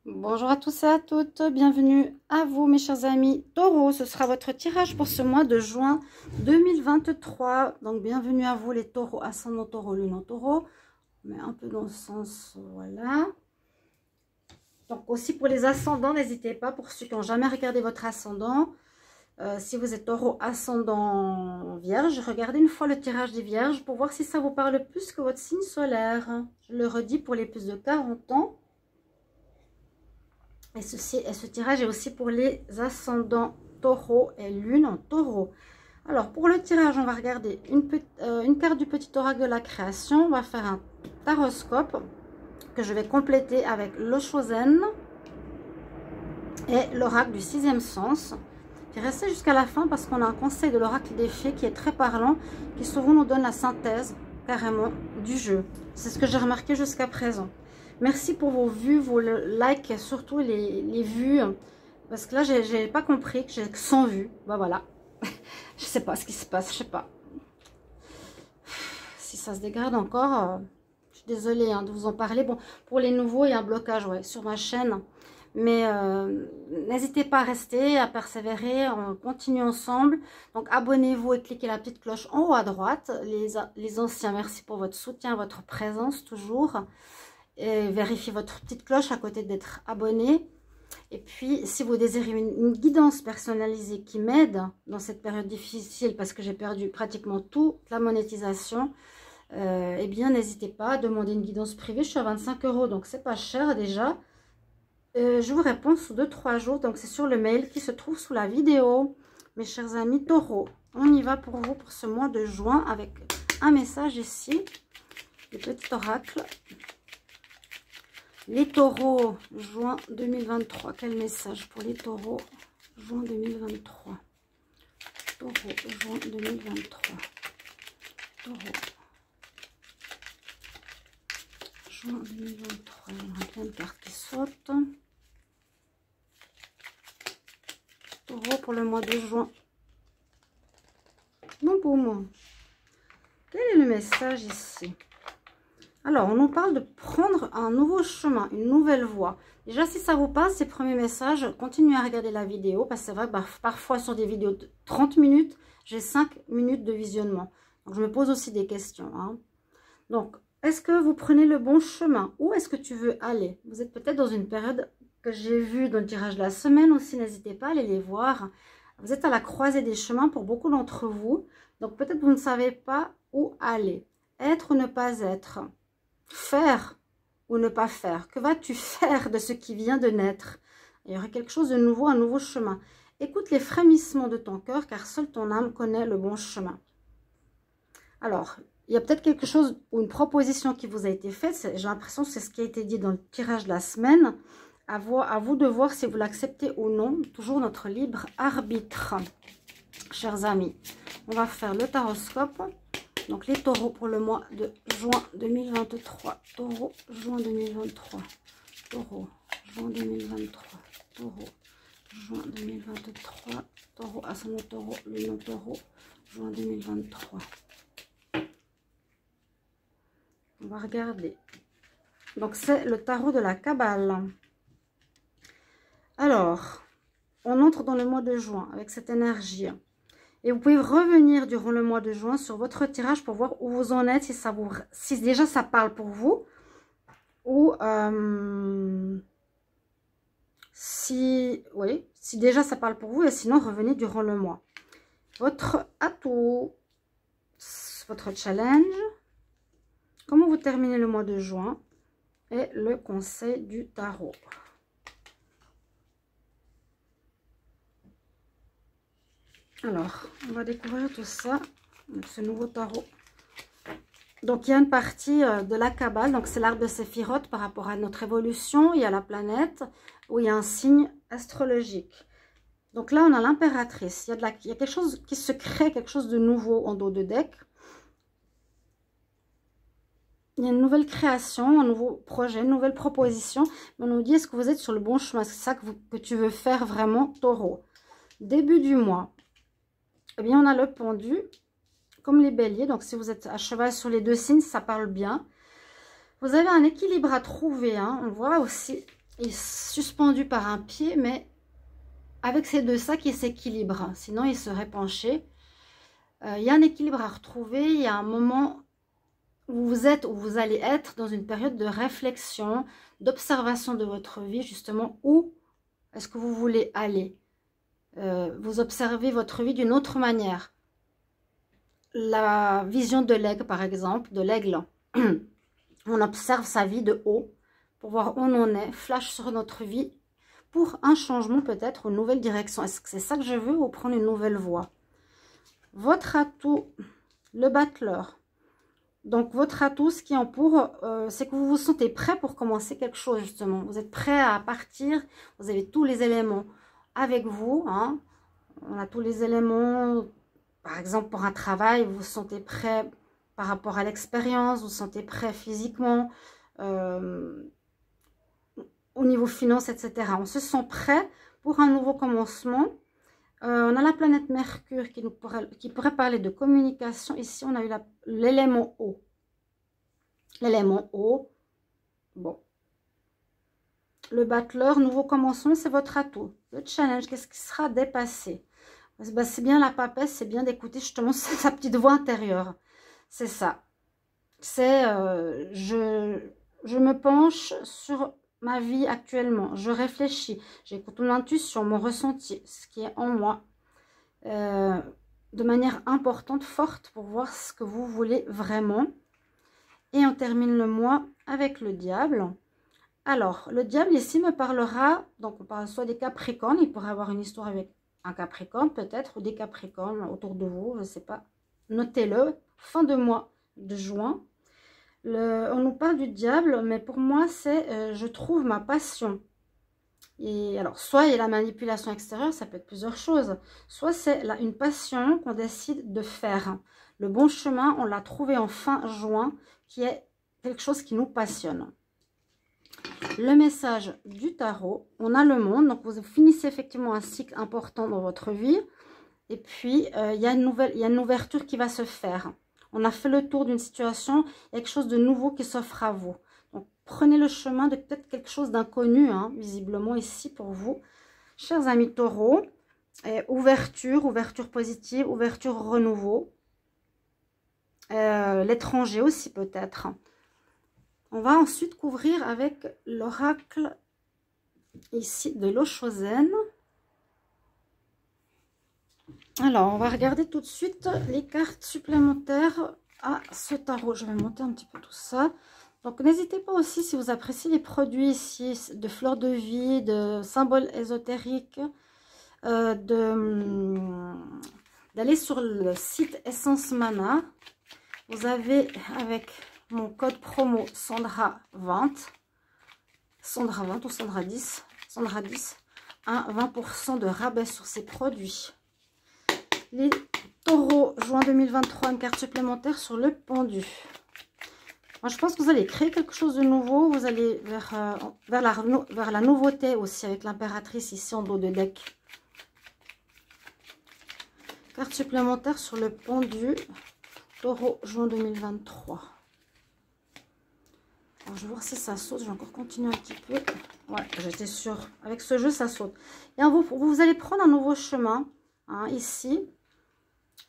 Bonjour à tous et à toutes, bienvenue à vous mes chers amis Taureau. Ce sera votre tirage pour ce mois de juin 2023. Donc bienvenue à vous les Taureaux, ascendant Taureau, lune en Taureau. On met un peu dans le sens, voilà. Donc aussi pour les ascendants, n'hésitez pas, pour ceux qui n'ont jamais regardé votre ascendant. Si vous êtes Taureau ascendant Vierge, regardez une fois le tirage des Vierges pour voir si ça vous parle plus que votre signe solaire. Je le redis pour les plus de 40 ans. Et ce tirage est aussi pour les ascendants Taureau et lune en Taureau. Alors pour le tirage, on va regarder une carte du petit oracle de la création. On va faire un taroscope que je vais compléter avec le Chosen et l'oracle du sixième sens. Puis restez jusqu'à la fin parce qu'on a un conseil de l'oracle des fées qui est très parlant, qui souvent nous donne la synthèse carrément du jeu. C'est ce que j'ai remarqué jusqu'à présent. Merci pour vos vues, vos likes, surtout les vues. Parce que là, j'ai pas compris que j'ai que 100 vues. Bah voilà. Je sais pas ce qui se passe, je sais pas. Si ça se dégrade encore, je suis désolée de vous en parler. Bon, pour les nouveaux, il y a un blocage sur ma chaîne. Mais n'hésitez pas à rester, à persévérer, on continue ensemble. Donc abonnez-vous et cliquez la petite cloche en haut à droite. Les anciens, merci pour votre soutien, votre présence toujours. Et vérifiez votre petite cloche à côté d'être abonné. Et puis si vous désirez une guidance personnalisée qui m'aide dans cette période difficile, parce que j'ai perdu pratiquement toute la monétisation, eh bien n'hésitez pas à demander une guidance privée. Je suis à 25 €, donc c'est pas cher déjà. Je vous réponds sous 2-3 jours, donc c'est sur le mail qui se trouve sous la vidéo. Mes chers amis Taureau, on y va pour vous pour ce mois de juin avec un message ici, le petit oracle. Les Taureaux, juin 2023, quel message pour les Taureaux, juin 2023. Taureau, juin 2023. Taureau, juin 2023, il y a plein de cartes qui sautent. Taureau pour le mois de juin. Bon, pour moi, quel est le message ici? Alors, on nous parle de prendre un nouveau chemin, une nouvelle voie. Déjà, si ça vous passe, ces premiers messages, continuez à regarder la vidéo. Parce que c'est vrai, parfois sur des vidéos de 30 minutes, j'ai 5 minutes de visionnement. Donc, je me pose aussi des questions. Donc, est-ce que vous prenez le bon chemin? Où est-ce que tu veux aller? Vous êtes peut-être dans une période que j'ai vue dans le tirage de la semaine aussi. N'hésitez pas à aller les voir. Vous êtes à la croisée des chemins pour beaucoup d'entre vous. Donc, peut-être vous ne savez pas où aller. Être ou ne pas être. Faire ou ne pas faire. Que vas-tu faire de ce qui vient de naître? Il y aurait quelque chose de nouveau, un nouveau chemin. Écoute les frémissements de ton cœur, car seule ton âme connaît le bon chemin. Alors, il y a peut-être quelque chose ou une proposition qui vous a été faite. J'ai l'impression que c'est ce qui a été dit dans le tirage de la semaine. À vous de voir si vous l'acceptez ou non. Toujours notre libre arbitre. Chers amis, on va faire le taroscope. Donc les taureaux pour le mois de juin 2023. Taureau, juin 2023. Taureau, juin 2023. Taureau, juin 2023. Taureau, ascendant Taureau, lune en Taureau, juin 2023. On va regarder. Donc c'est le tarot de la Kabbale. Alors, on entre dans le mois de juin avec cette énergie. Et vous pouvez revenir durant le mois de juin sur votre tirage pour voir où vous en êtes, si déjà ça parle pour vous. Ou si déjà ça parle pour vous, et sinon revenez durant le mois. Votre atout, votre challenge, comment vous terminez le mois de juin et le conseil du tarot. Alors, on va découvrir tout ça avec ce nouveau tarot. Donc, il y a une partie de la Kabbale. Donc, c'est l'arbre de Séphiroth par rapport à notre évolution. Il y a la planète où il y a un signe astrologique. Donc là, on a l'impératrice. Il y a quelque chose qui se crée, quelque chose de nouveau en dos de deck. Il y a une nouvelle création, un nouveau projet, une nouvelle proposition. Mais on nous dit, est-ce que vous êtes sur le bon chemin? C'est ça que tu veux faire vraiment, Taureau. Début du mois. Eh bien, on a le pendu, comme les béliers. Donc, si vous êtes à cheval sur les deux signes, ça parle bien. Vous avez un équilibre à trouver. On voit aussi Il est suspendu par un pied, mais avec ces deux sacs, il s'équilibre. Sinon, il serait penché. Il y a un équilibre à retrouver. Il y a un moment où vous êtes, où vous allez être dans une période de réflexion, d'observation de votre vie, justement, où est-ce que vous voulez aller. Vous observez votre vie d'une autre manière. La vision de l'aigle, par exemple, de l'aigle. On observe sa vie de haut pour voir où on en est, flash sur notre vie pour un changement peut-être, une nouvelle direction. Est-ce que c'est ça que je veux ou prendre une nouvelle voie? Votre atout, le battleur. Donc, votre atout, ce qui en pour, c'est que vous vous sentez prêt pour commencer quelque chose, justement. Vous êtes prêt à partir, vous avez tous les éléments avec vous. Hein. On a tous les éléments, par exemple, pour un travail, vous vous sentez prêt par rapport à l'expérience, vous vous sentez prêt physiquement, au niveau finance, etc. On se sent prêt pour un nouveau commencement. On a la planète Mercure qui pourrait parler de communication. Ici, on a eu l'élément eau. L'élément eau. Bon. Le battleur, nouveau commencement, c'est votre atout. Le challenge, qu'est-ce qui sera dépassé? Ben, c'est bien la papesse, c'est bien d'écouter justement sa petite voix intérieure. C'est ça. C'est je me penche sur ma vie actuellement. Je réfléchis. J'écoute mon intuition, mon ressenti, ce qui est en moi. De manière importante, forte, pour voir ce que vous voulez vraiment. Et on termine le mois avec le diable. Alors, le diable ici me parlera, donc on parle soit des capricornes, il pourrait avoir une histoire avec un capricorne peut-être, ou des capricornes autour de vous, je ne sais pas. Notez-le, fin de mois de juin. On nous parle du diable, mais pour moi c'est je trouve ma passion. Et alors, soit il y a la manipulation extérieure, ça peut être plusieurs choses. Soit c'est une passion qu'on décide de faire. Le bon chemin, on l'a trouvé en fin juin, qui est quelque chose qui nous passionne. Le message du tarot, on a le monde. Donc, vous finissez effectivement un cycle important dans votre vie. Et puis, il y a une ouverture qui va se faire. On a fait le tour d'une situation, il y a quelque chose de nouveau qui s'offre à vous. Donc, prenez le chemin de peut-être quelque chose d'inconnu, hein, visiblement ici pour vous. Chers amis taureaux, ouverture positive, ouverture renouveau. L'étranger aussi peut-être. On va ensuite couvrir avec l'oracle ici de l'Oshōzen. Alors, on va regarder tout de suite les cartes supplémentaires à ce tarot. Je vais monter un petit peu tout ça. Donc, n'hésitez pas aussi, si vous appréciez les produits ici, de fleurs de vie, de symboles ésotériques, d'aller sur le site Essence Mana. Vous avez avec mon code promo Sandra20, Sandra20 ou Sandra10, Sandra10, un 20% de rabais sur ces produits. Les taureaux, juin 2023, une carte supplémentaire sur le pendu. Moi, je pense que vous allez créer quelque chose de nouveau. Vous allez vers la nouveauté aussi avec l'impératrice ici en dos de deck. Carte supplémentaire sur le pendu. Taureau, juin 2023. Alors, je vais voir si ça saute. Je vais encore continuer un petit peu. Ouais, j'étais sûre. Avec ce jeu, ça saute. Et vous allez prendre un nouveau chemin, hein, ici.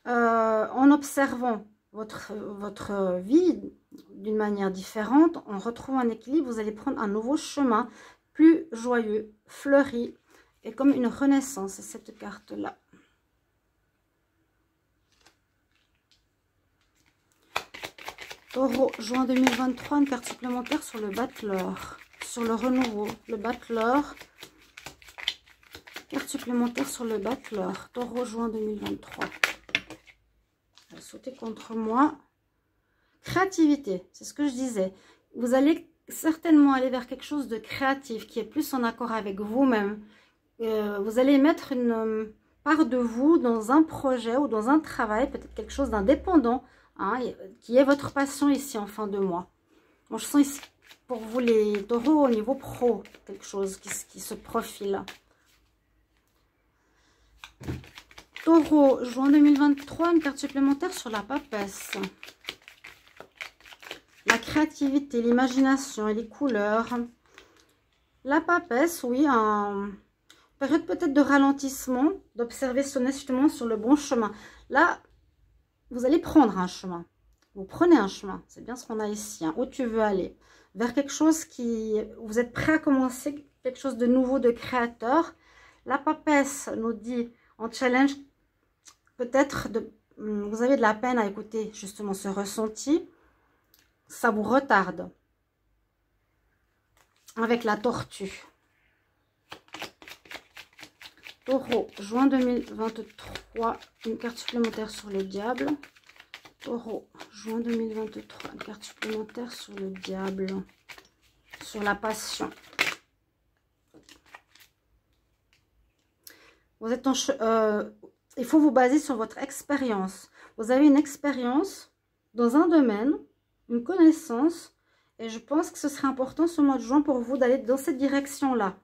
En observant votre vie d'une manière différente, en retrouvant un équilibre, vous allez prendre un nouveau chemin plus joyeux, fleuri et comme une renaissance, cette carte-là. Taureau, juin 2023, une carte supplémentaire sur le battleur, sur le renouveau, le battleur. Carte supplémentaire sur le battleur, Taureau, juin 2023. Elle a sauté contre moi. Créativité, c'est ce que je disais. Vous allez certainement aller vers quelque chose de créatif, qui est plus en accord avec vous-même. Vous allez mettre une part de vous dans un projet ou dans un travail, peut-être quelque chose d'indépendant, hein, qui est votre passion ici en fin de mois. Bon, je sens ici pour vous les taureaux au niveau pro, quelque chose qui se profile. Taureau, juin 2023, une carte supplémentaire sur la papesse. La créativité, l'imagination et les couleurs. La papesse, oui, période peut-être de ralentissement, d'observer si on est justement sur le bon chemin. Là, vous allez prendre un chemin. Vous prenez un chemin. C'est bien ce qu'on a ici. Hein, où tu veux aller. Vers quelque chose qui... Vous êtes prêt à commencer quelque chose de nouveau, de créateur. La papesse nous dit en challenge, peut-être vous avez de la peine à écouter justement ce ressenti. Ça vous retarde. Avec la tortue. Taureau, juin 2023, une carte supplémentaire sur le diable. Taureau, juin 2023, une carte supplémentaire sur le diable. Sur la passion. Vous êtes il faut vous baser sur votre expérience. Vous avez une expérience dans un domaine, une connaissance. Et je pense que ce serait important ce mois de juin pour vous d'aller dans cette direction-là.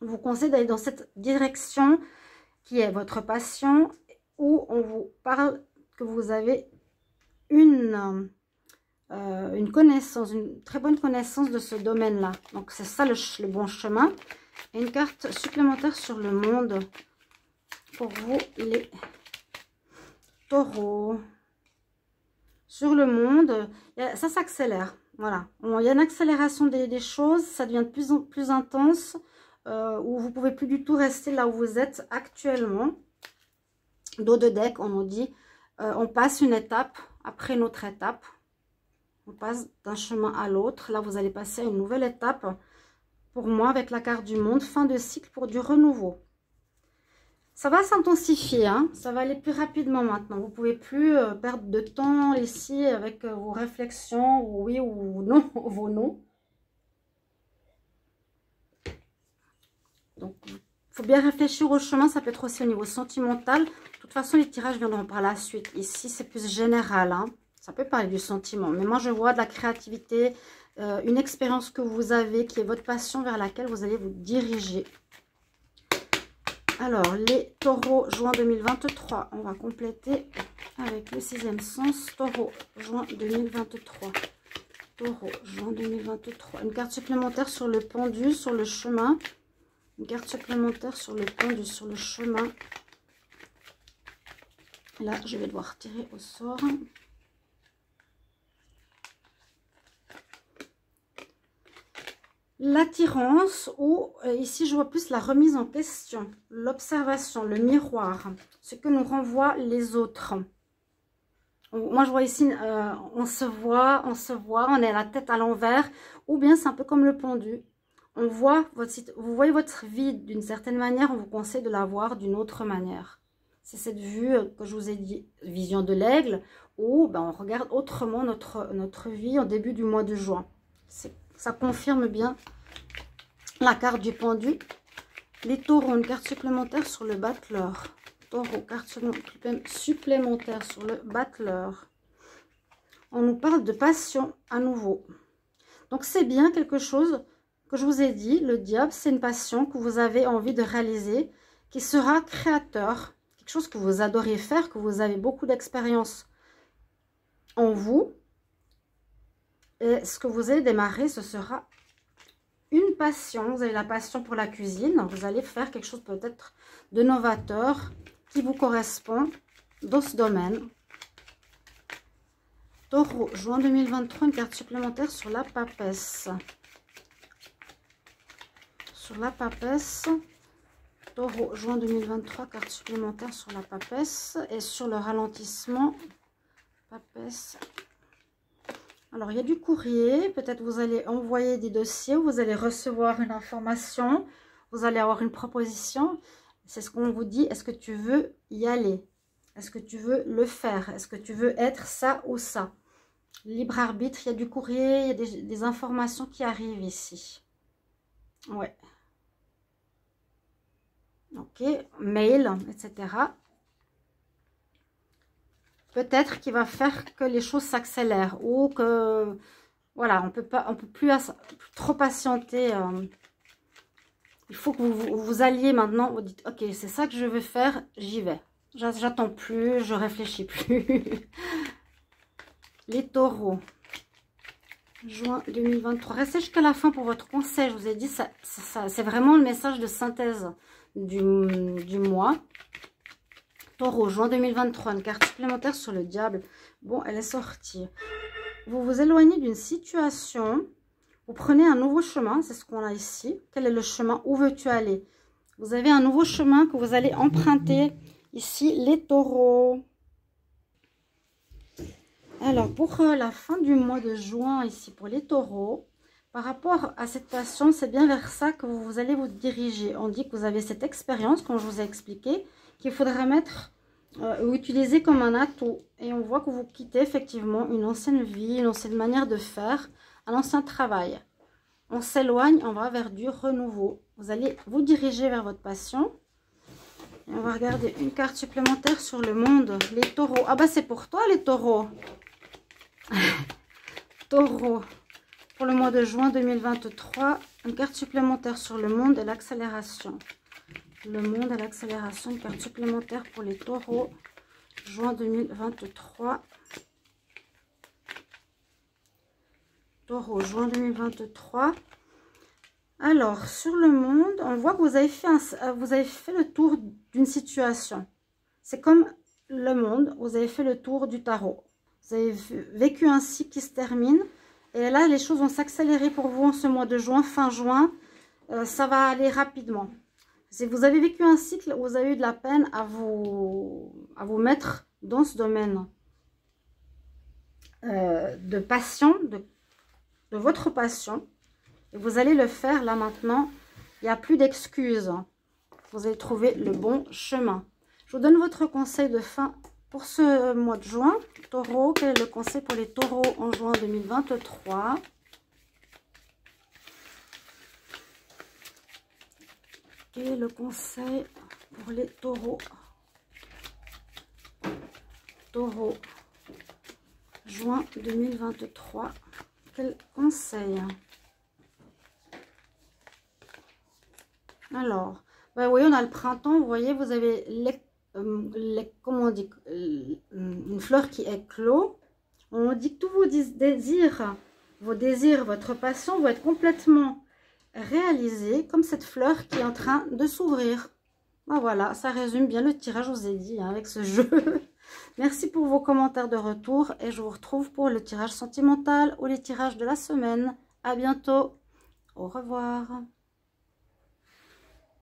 Je vous conseille d'aller dans cette direction qui est votre passion, où on vous parle que vous avez une connaissance, une très bonne connaissance de ce domaine-là. Donc c'est ça le bon chemin. Et une carte supplémentaire sur le monde pour vous les taureaux. Sur le monde, ça s'accélère. Voilà. Il y a une accélération des choses. Ça devient de plus en plus intense. Où vous ne pouvez plus du tout rester là où vous êtes actuellement. Dos de deck, on nous dit. On passe une étape après une autre étape. On passe d'un chemin à l'autre. Là, vous allez passer à une nouvelle étape. Pour moi, avec la carte du monde, fin de cycle pour du renouveau. Ça va s'intensifier, hein. Ça va aller plus rapidement maintenant. Vous ne pouvez plus perdre de temps ici avec vos réflexions, oui ou non, vos noms. Donc, il faut bien réfléchir au chemin. Ça peut être aussi au niveau sentimental. De toute façon, les tirages viendront par la suite. Ici, c'est plus général, hein. Ça peut parler du sentiment. Mais moi, je vois de la créativité, une expérience que vous avez, qui est votre passion vers laquelle vous allez vous diriger. Alors, les taureaux, juin 2023. On va compléter avec le 6e sens. Taureau, juin 2023. Taureau, juin 2023. Une carte supplémentaire sur le pendu, sur le chemin. Une carte supplémentaire sur le pendu, sur le chemin. Là, je vais devoir tirer au sort. L'attirance, ou ici je vois plus la remise en question, l'observation, le miroir, ce que nous renvoient les autres. Moi je vois ici, on se voit, on est la tête à l'envers, ou bien c'est un peu comme le pendu. On voit vous voyez votre vie d'une certaine manière, on vous conseille de la voir d'une autre manière. C'est cette vue que je vous ai dit, vision de l'aigle, où ben, on regarde autrement notre vie au début du mois de juin. Ça confirme bien la carte du pendu. Les taureaux, une carte supplémentaire sur le battleur. Taureau, carte supplémentaire sur le battleur. On nous parle de passion à nouveau. Donc c'est bien quelque chose que je vous ai dit. Le diable, c'est une passion que vous avez envie de réaliser, qui sera créateur. Quelque chose que vous adorez faire, que vous avez beaucoup d'expérience en vous. Et ce que vous allez démarrer, ce sera une passion. Vous avez la passion pour la cuisine. Vous allez faire quelque chose peut-être de novateur qui vous correspond dans ce domaine. Taureau, juin 2023, une carte supplémentaire sur la papesse. Sur la papesse. Taureau, juin 2023, carte supplémentaire sur la papesse. Et sur le ralentissement, papesse. Alors, il y a du courrier. Peut-être vous allez envoyer des dossiers. Vous allez recevoir une information. Vous allez avoir une proposition. C'est ce qu'on vous dit. Est-ce que tu veux y aller? Est-ce que tu veux le faire? Est-ce que tu veux être ça ou ça? Libre arbitre. Il y a du courrier. Il y a des informations qui arrivent ici. Ouais. Ok. Mail, etc. Peut-être qu'il va faire que les choses s'accélèrent ou que voilà, on peut plus trop patienter. Il faut que vous alliez maintenant. Vous dites ok, c'est ça que je veux faire, j'y vais. J'attends plus, je réfléchis plus. Les taureaux. Juin 2023. Restez jusqu'à la fin pour votre conseil. Je vous ai dit, c'est vraiment le message de synthèse du mois. Taureau, juin 2023. Une carte supplémentaire sur le diable. Bon, elle est sortie. Vous vous éloignez d'une situation. Vous prenez un nouveau chemin. C'est ce qu'on a ici. Quel est le chemin? Où veux-tu aller? Vous avez un nouveau chemin que vous allez emprunter. Ici, les taureaux. Alors, pour la fin du mois de juin, ici, pour les taureaux, par rapport à cette passion, c'est bien vers ça que vous allez vous diriger. On dit que vous avez cette expérience, comme je vous ai expliqué, qu'il faudra mettre ou utiliser comme un atout. Et on voit que vous quittez effectivement une ancienne vie, une ancienne manière de faire, un ancien travail. On s'éloigne, on va vers du renouveau. Vous allez vous diriger vers votre passion. Et on va regarder une carte supplémentaire sur le monde. Les taureaux. Ah bah c'est pour toi les taureaux. Taureau, pour le mois de juin 2023, une carte supplémentaire sur le monde et l'accélération. Le monde et l'accélération, une carte supplémentaire pour les taureaux, juin 2023. Taureau, juin 2023. Alors, sur le monde, on voit que vous avez fait le tour d'une situation. C'est comme le monde, vous avez fait le tour du tarot. Vous avez vécu un cycle qui se termine. Et là, les choses vont s'accélérer pour vous en ce mois de juin, fin juin. Ça va aller rapidement. Si vous avez vécu un cycle où vous avez eu de la peine à vous mettre dans ce domaine de passion, de votre passion. Et vous allez le faire là maintenant. Il n'y a plus d'excuses. Vous allez trouver le bon chemin. Je vous donne votre conseil de fin. Pour ce mois de juin, taureau, quel est le conseil pour les taureaux en juin 2023? Quel est le conseil pour les taureaux? Taureau, juin 2023. Quel conseil? Alors, ben oui, on a le printemps, vous voyez, vous avez comment on dit, une fleur qui éclot. On dit que tous vos désirs, votre passion vont être complètement réalisés, comme cette fleur qui est en train de s'ouvrir. Ben voilà, ça résume bien le tirage, je vous ai dit, hein, avec ce jeu. Merci pour vos commentaires de retour et je vous retrouve pour le tirage sentimental ou les tirages de la semaine. À bientôt. Au revoir.